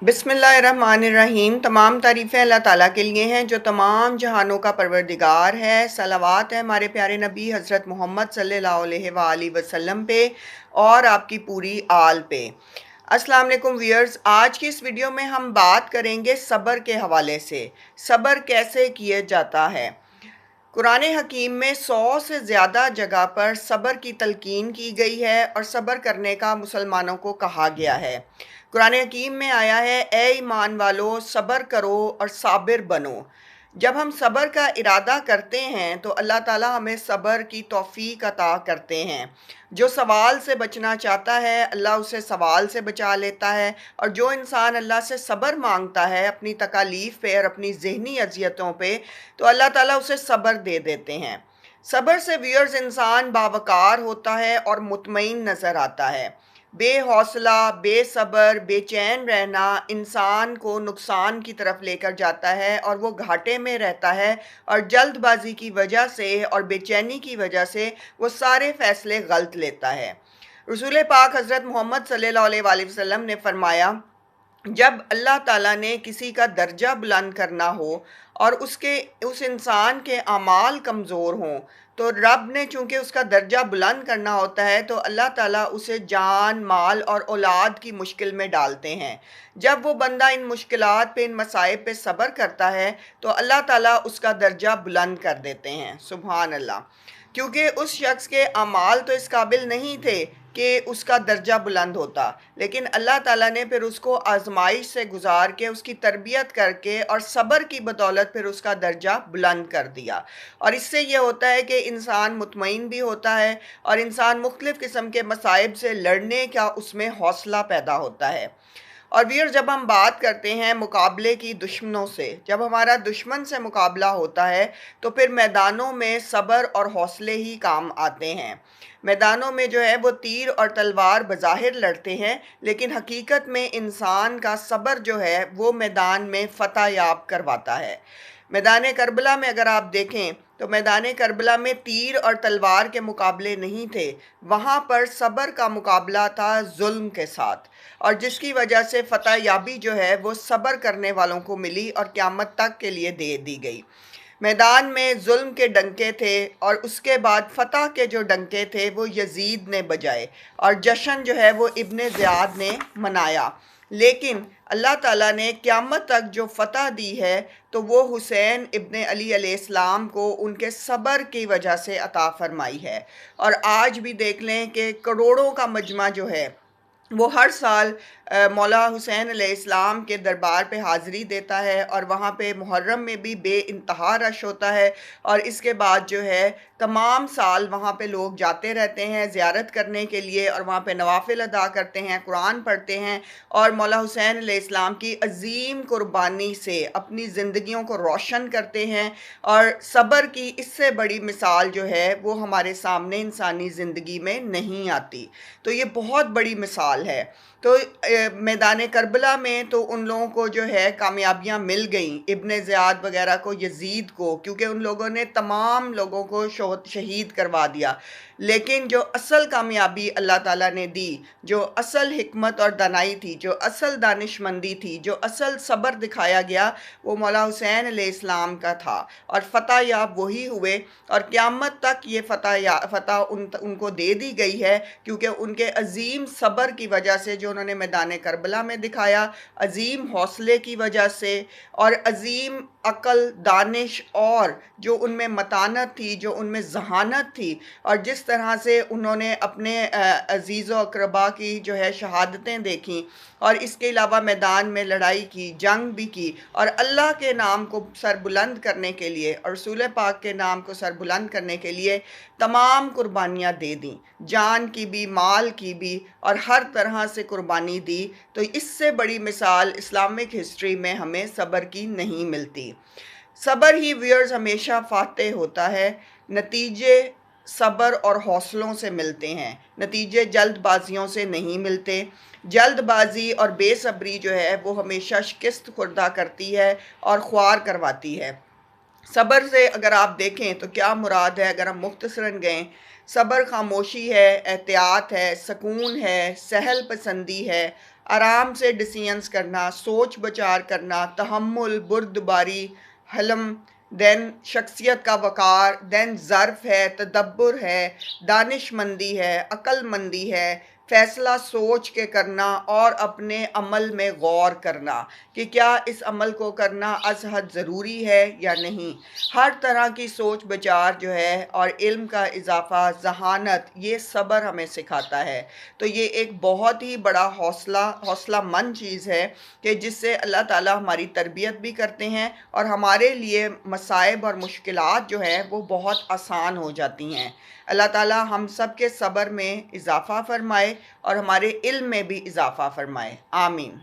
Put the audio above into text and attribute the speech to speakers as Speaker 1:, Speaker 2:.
Speaker 1: बिस्मिल्लाहिर्रहमानिर्रहीम। तमाम तारीफ़ें अल्लाह ताला के लिए हैं जो तमाम जहानों का परवरदिगार है। सलावत है हमारे प्यारे नबी हज़रत मोहम्मद सल्लल्लाहु अलैहि वसल्लम पे और आपकी पूरी आल पे। अस्सलाम वालेकुम व्यूअर्स, आज की इस वीडियो में हम बात करेंगे सब्र के हवाले से। सब्र कैसे किया जाता है। कुरान हकीम में 100 से ज़्यादा जगह पर सब्र की तलकीन की गई है और सब्र करने का मुसलमानों को कहा गया है। कुरान हकीम में आया है, ए ईमान वालो सब्र करो और साबिर बनो। जब हम सब्र का इरादा करते हैं तो अल्लाह ताला हमें सब्र की तौफीक अता करते हैं। जो सवाल से बचना चाहता है अल्लाह उसे सवाल से बचा लेता है, और जो इंसान अल्लाह से सब्र मांगता है अपनी तकालीफ पे और अपनी ज़हनी अजियतों पे, तो अल्लाह ताला उसे सब्र दे देते हैं। सब्र से व्यूअर्स इंसान बावकार होता है और मुतमईन नज़र आता है। बेहौसला, बेसब्र, बेचैन रहना इंसान को नुकसान की तरफ लेकर जाता है और वो घाटे में रहता है, और जल्दबाजी की वजह से और बेचैनी की वजह से वो सारे फ़ैसले गलत लेता है। रसूल पाक हज़रत मोहम्मद सल्लल्लाहु अलैहि वसल्लम ने फरमाया, जब अल्लाह ताला ने किसी का दर्जा बुलंद करना हो और उस इंसान के अमाल कमज़ोर हों, तो रब ने चूँकि उसका दर्जा बुलंद करना होता है तो अल्लाह ताला उसे जान, माल और औलाद की मुश्किल में डालते हैं। जब वो बंदा इन मुश्किलात पे, इन मसाइब पे सब्र करता है तो अल्लाह ताला उसका दर्जा बुलंद कर देते हैं। सुभान अल्लाह। क्योंकि उस शख्स के अमाल तो इस काबिल नहीं थे कि उसका दर्जा बुलंद होता, लेकिन अल्लाह ताला ने फिर उसको आजमाइश से गुजार के, उसकी तरबियत करके और सब्र की बदौलत फिर उसका दर्जा बुलंद कर दिया। और इससे ये होता है कि इंसान मुतमईन भी होता है और इंसान मुख्तलिफ़ किस्म के मसाइब से लड़ने का उसमें हौसला पैदा होता है। और वीर, जब हम बात करते हैं मुकाबले की दुश्मनों से, जब हमारा दुश्मन से मुकाबला होता है तो फिर मैदानों में सब्र और हौसले ही काम आते हैं। मैदानों में जो है वो तीर और तलवार बज़ाहिर लड़ते हैं, लेकिन हकीकत में इंसान का सब्र जो है वो मैदान में फ़तह याब करवाता है। मैदान करबला में अगर आप देखें तो मैदान करबला में तीर और तलवार के मुकाबले नहीं थे, वहाँ पर सब्र का मुकाबला था जुल्म के साथ, और जिसकी वजह से फ़तह याबी जो है वो सब्र करने वालों को मिली और क़यामत तक के लिए दे दी गई। मैदान में जुल्म के डंके थे और उसके बाद फ़तह के जो डंके थे वो यजीद ने बजाए और जश्न जो है वो इब्ने ज़ियाद ने मनाया। लेकिन अल्लाह ताला ने क़यामत तक जो फ़तह दी है तो वो हुसैन इब्ने अली अलैहिस्सलाम को उनके सब्र की वजह से अता फ़रमाई है। और आज भी देख लें कि करोड़ों का मजमा जो है वो हर साल मौला हुसैन अलैहिस्सलाम के दरबार पे हाज़िरी देता है, और वहाँ पे मुहर्रम में भी बेइंतहा रश होता है। और इसके बाद जो है तमाम साल वहाँ पे लोग जाते रहते हैं ज़ियारत करने के लिए, और वहाँ पे नवाफिल अदा करते हैं, कुरान पढ़ते हैं, और मौला हुसैन अलैहिस्सलाम की अज़ीम कुर्बानी से अपनी ज़िंदगियों को रोशन करते हैं। और सब्र की इससे बड़ी मिसाल जो है वो हमारे सामने इंसानी ज़िंदगी में नहीं आती। तो ये बहुत बड़ी मिसाल है। तो मैदान करबला में तो उन लोगों को जो है कामयाबियाँ मिल गईं, इब्ने ज़ियाद वगैरह को, यजीद को, क्योंकि उन लोगों ने तमाम लोगों को शहीद करवा दिया। लेकिन जो असल कामयाबी अल्लाह ताला ने दी, जो असल हिकमत और दानाई थी, जो असल दानिशमंदी थी, जो असल सब्र दिखाया गया, वो मौला हुसैन अलैहिस्सलाम का था। और फ़तह याब वही हुए, और क़यामत तक ये फ़तह उनको दे दी गई है, क्योंकि उनके अज़ीम सब्र की वजह से जो उन्होंने मैदान करबला में दिखाया, अज़ीम हौसले की वजह से, और अज़ीम अक़ल, दानिश, और जो उनमें मतानत थी, जो उनमें ज़हानत थी, और जिस तरह से उन्होंने अपने अज़ीज़ व अक़रबा की जो है शहादतें देखी, और इसके अलावा मैदान में लड़ाई की, जंग भी की, और अल्लाह के नाम को सरबुलंद करने के लिए और रसूल पाक के नाम को सरबुलंद करने के लिए तमाम कुर्बानियाँ दे दी, जान की भी, माल की भी, और हर तरह से कुर्बानी दी। तो इससे बड़ी मिसाल इस्लामिक हिस्ट्री में हमें सब्र की नहीं मिलती। सब्र ही व्यूअर्स हमेशा फातेह होता है। नतीजे सब्र और हौसलों से मिलते हैं, नतीजे जल्दबाजियों से नहीं मिलते। जल्दबाजी और बेसब्री जो है वो हमेशा शिकस्त खुर्दा करती है और ख्वार करवाती है। सब्र से अगर आप देखें तो क्या मुराद है, अगर हम मुख्तसरन गएं, सब्र खामोशी है, एहतियात है, सकून है, सहल पसंदी है, आराम से डिसीजंस करना, सोच बचार करना, तहम्मुल, बुर्दबारी, हलम, देन शख्सियत का वक़ार, देन ज़र्फ़ है, तदब्बुर है, दानिशमंदी है, अक्लमंदी है, फ़ैसला सोच के करना और अपने अमल में गौर करना कि क्या इस अमल को करना अज़ हद ज़रूरी है या नहीं। हर तरह की सोच विचार जो है और इल्म का इजाफ़ा, ज़हानत, ये सब्र हमें सिखाता है। तो ये एक बहुत ही बड़ा हौसलामंद चीज़ है कि जिससे अल्लाह ताला हमारी तरबियत भी करते हैं और हमारे लिए मसाइब और मुश्किलात जो हैं वो बहुत आसान हो जाती हैं। अल्लाह ताला हम सब के सब्र में इजाफ़ा फ़रमाए और हमारे इल्म में भी इजाफ़ा फ़रमाए। आमीन।